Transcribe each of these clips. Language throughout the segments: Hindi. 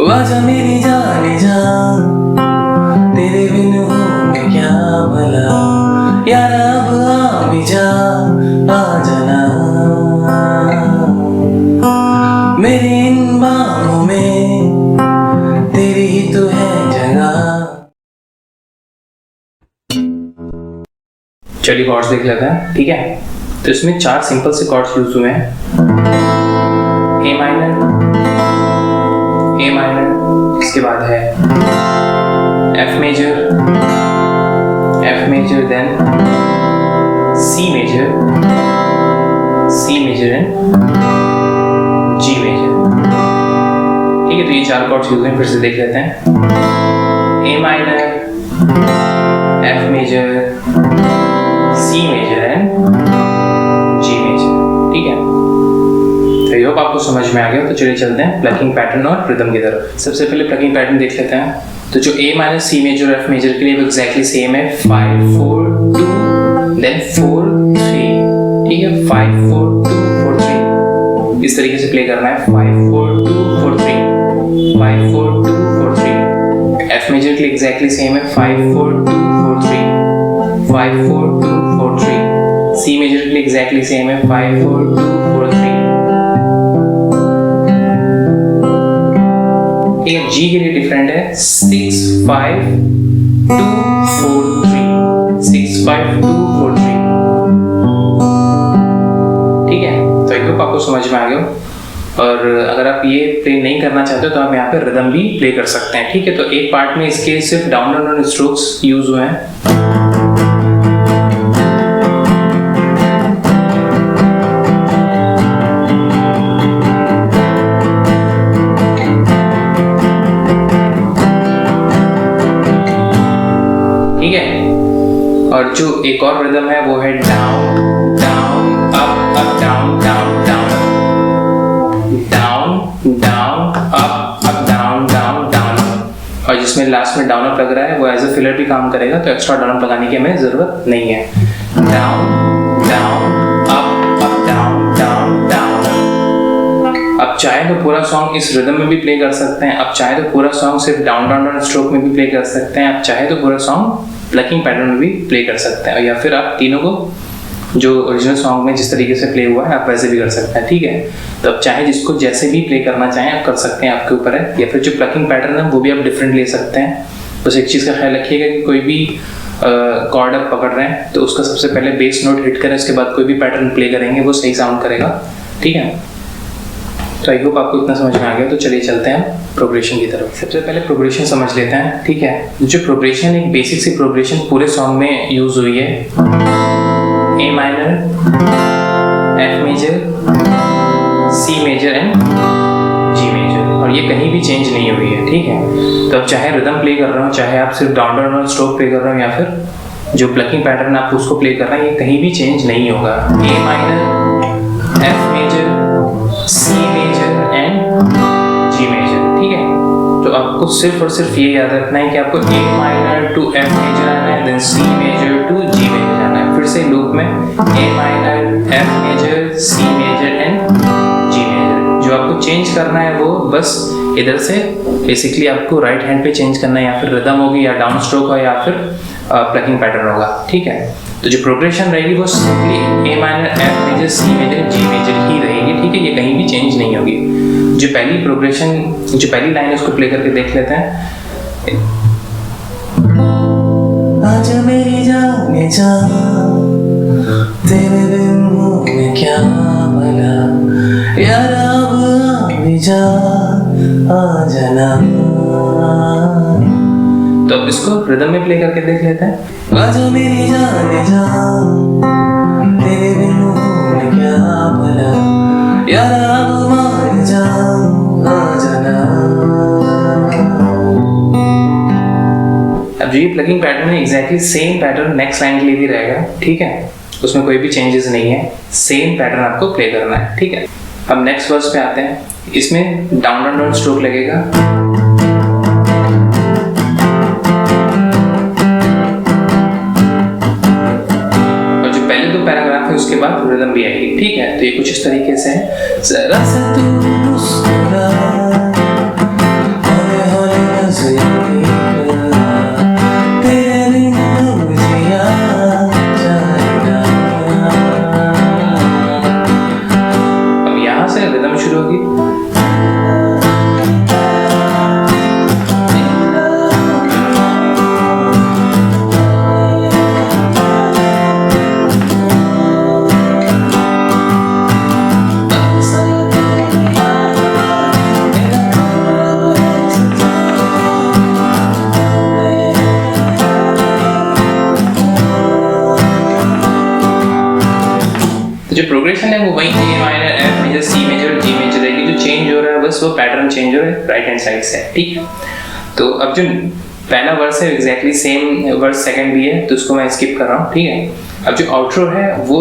आजा मेरी जाने जा, तेरे बिन हूँ मैं क्या भला, यार अब आ भी जा, आ जाना मेरी इन बाहों में, तेरी ही तो है जगह। चलिए कॉर्ड्स देख लेते हैं, ठीक है। तो इसमें 4 सिंपल से कॉर्ड्स यूज हुए हैं। ए माइनर, इसके बाद है F major, then C major and G major, ठीक है। तो ये 4 कॉर्ड्स यूज हुए हैं, फिर से देख लेते हैं। A minor, F major, C major and G major, ठीक है। तो ये आपको समझ में आ गया। तो चलिए चलते हैं प्लकिंग पैटर्न और रिदम की तरफ। सबसे पहले प्लकिंग पैटर्न देख लेते हैं। तो जो ए माइनर, सी मेजर और एफ मेजर के लिए वो एग्जैक्टली सेम है, 5 4 2 देन 4 3, ठीक है। 5 4 2 4 3 इस तरीके से प्ले करना है। 5 4 2 4 3, 5 4 2 4 3। एफ मेजर के लिए एग्जैक्टली सेम है, 5 4 2 4 3, 5 4 2 4 3। सी मेजर के लिए एग्जैक्टली सेम है, 5 4 2 4 3। जी के लिए डिफरेंट है, 6 5 2 4 3, 6 5 2 4 3, ठीक है। तो आई होप आपको समझ में आ गया। और अगर आप ये प्ले नहीं करना चाहते हो तो आप यहाँ पे रिदम भी प्ले कर सकते हैं, ठीक है। तो एक पार्ट में इसके सिर्फ डाउन डाउन स्ट्रोक्स यूज हुए हैं। और जो एक और रिदम है वो है down down up up down down down down down up up down down down, और जिसमें लास्ट में डाउन अप लग रहा है वो एज अ फिलर भी काम करेगा, तो एक्स्ट्रा डाउन अप लगाने की हमें जरूरत नहीं है। Down down up up down down down. अब चाहे तो पूरा सॉन्ग इस रिदम में भी प्ले कर सकते हैं, अब चाहे तो पूरा सॉन्ग सिर्फ डाउन डाउन डाउन स्ट्रोक में भी प्ले कर सकते हैं, अब चाहे तो पूरा सॉन्ग प्लकिंग पैटर्न में भी प्ले कर सकते हैं, या फिर आप तीनों को जो ओरिजिनल सॉन्ग में जिस तरीके से प्ले हुआ है आप वैसे भी कर सकते हैं, ठीक है। तो अब चाहे जिसको जैसे भी प्ले करना चाहें आप कर सकते हैं, आपके ऊपर है। या फिर जो प्लकिंग पैटर्न है वो भी आप डिफरेंट ले सकते हैं। बस एक चीज़ का ख्याल रखिएगा कि कोई भी कॉर्ड आप पकड़ रहे हैं तो उसका सबसे पहले बेस नोट हिट करें, उसके बाद कोई भी पैटर्न प्ले करेंगे वो सही साउंड करेगा, ठीक है। तो आई होप आपको इतना समझ में आ गया। तो चलिए चलते हैं प्रोग्रेशन की तरफ। सबसे पहले प्रोग्रेशन समझ लेते हैं, ठीक है। जो प्रोग्रेशन एक बेसिक सी प्रोग्रेशन पूरे सॉन्ग में यूज हुई है, A minor, F major, C major and G major, और ये कहीं भी चेंज नहीं हुई है, ठीक है। तो अब चाहे रिदम प्ले कर रहे हो, चाहे आप सिर्फ डाउन डाउन स्ट्रोक प्ले कर रहे हो, या फिर जो प्लकिंग पैटर्न आप उसको प्ले कर रहे हैं, ये कहीं भी चेंज नहीं होगा। A minor, F major, C major and G major, ठीक है। तो आपको सिर्फ और सिर्फ ये याद रखना है कि आपको A minor to F major आना है, then C major to G major जाना है। फिर से लूप में A minor, F major, C major and G major. जो आपको चेंज करना है वो बस इधर से बेसिकली आपको राइट हैंड पे चेंज करना है, या फिर रिदम होगी, या डाउन स्ट्रोक हो, या फिर प्लकिंग पैटर्न होगा, ठीक है। तो जो प्रोग्रेशन रहेगी वो simply A minor, F major, C major, G major ही रहेगी, ठीक है। ये कहीं भी चेंज नहीं होगी। जो पहली प्रोग्रेशन, जो पहली लाइन है उसको प्ले करके देख लेते हैं। आजा मेरी जाने जा, तेरे बिन हूँ मैं क्या भला, यार अब आ भी जा, आ जाना। तो अब इसको रिदम में प्ले करके देख लेते हैं। आजा मेरी जाने जा, तेरे बिन हूँ मैं क्या भला, यार अब मान जा, आ जाना। अब ये प्लकिंग पैटर्न है, exactly same pattern next line के लिए भी रहेगा, ठीक है। उसमें कोई भी चेंजेस नहीं है, सेम पैटर्न आपको प्ले करना है, ठीक है। अब नेक्स्ट वर्स पे आते हैं। इसमें डाउन डाउन डाउन स्ट्रोक लगेगा, उसके बाद रिदम भी आएगी, ठीक है। तो ये कुछ इस तरीके से है। जरा सा तू मुस्कुरा, चेंज हो रहा है राइट हैंड साइड से, ठीक है। तो अब जो पहला वर्स है एग्जैक्टली सेम वर्स सेकंड भी है, तो उसको मैं स्किप कर रहा हूँ, ठीक है। अब जो आउटरो है वो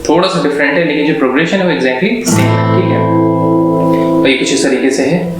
थोड़ा सा डिफरेंट है, लेकिन जो प्रोग्रेशन है वो एग्जैक्टली सेम है, ठीक है। और ये कुछ इस तरीके से है।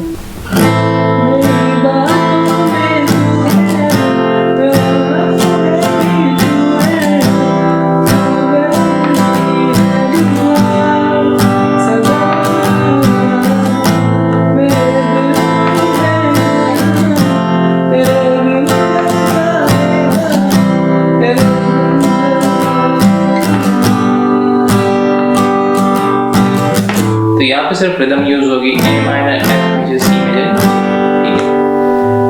तो यहाँ पे सिर्फ रिदम यूज होगी A minor, F major, C major, ठीक है।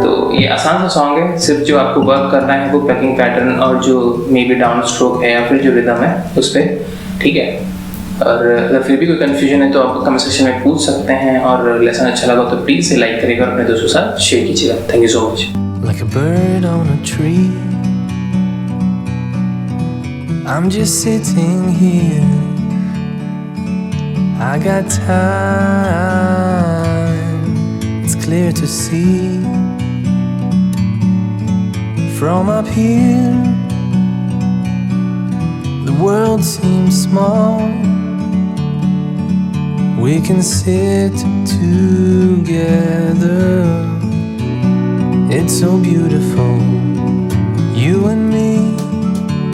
तो ये आसान सा सॉन्ग है, सिर्फ जो आपको वर्क करना है वो प्लकिंग पैटर्न और जो मे बी डाउन स्ट्रोक है या फिर जो रिदम है उस पर, ठीक है। और अगर फिर भी कोई कंफ्यूजन है तो आप कमेंट सेक्शन में पूछ सकते हैं, और लेसन अच्छा लगा तो प्लीज़ लाइक करिएगा और अपने दोस्तों के साथ शेयर कीजिएगा। Thank you so much. Like a bird on a tree, I'm just sitting here. I got time, it's clear to see. From up here, the world seems small. We can sit together. It's so beautiful, you and me.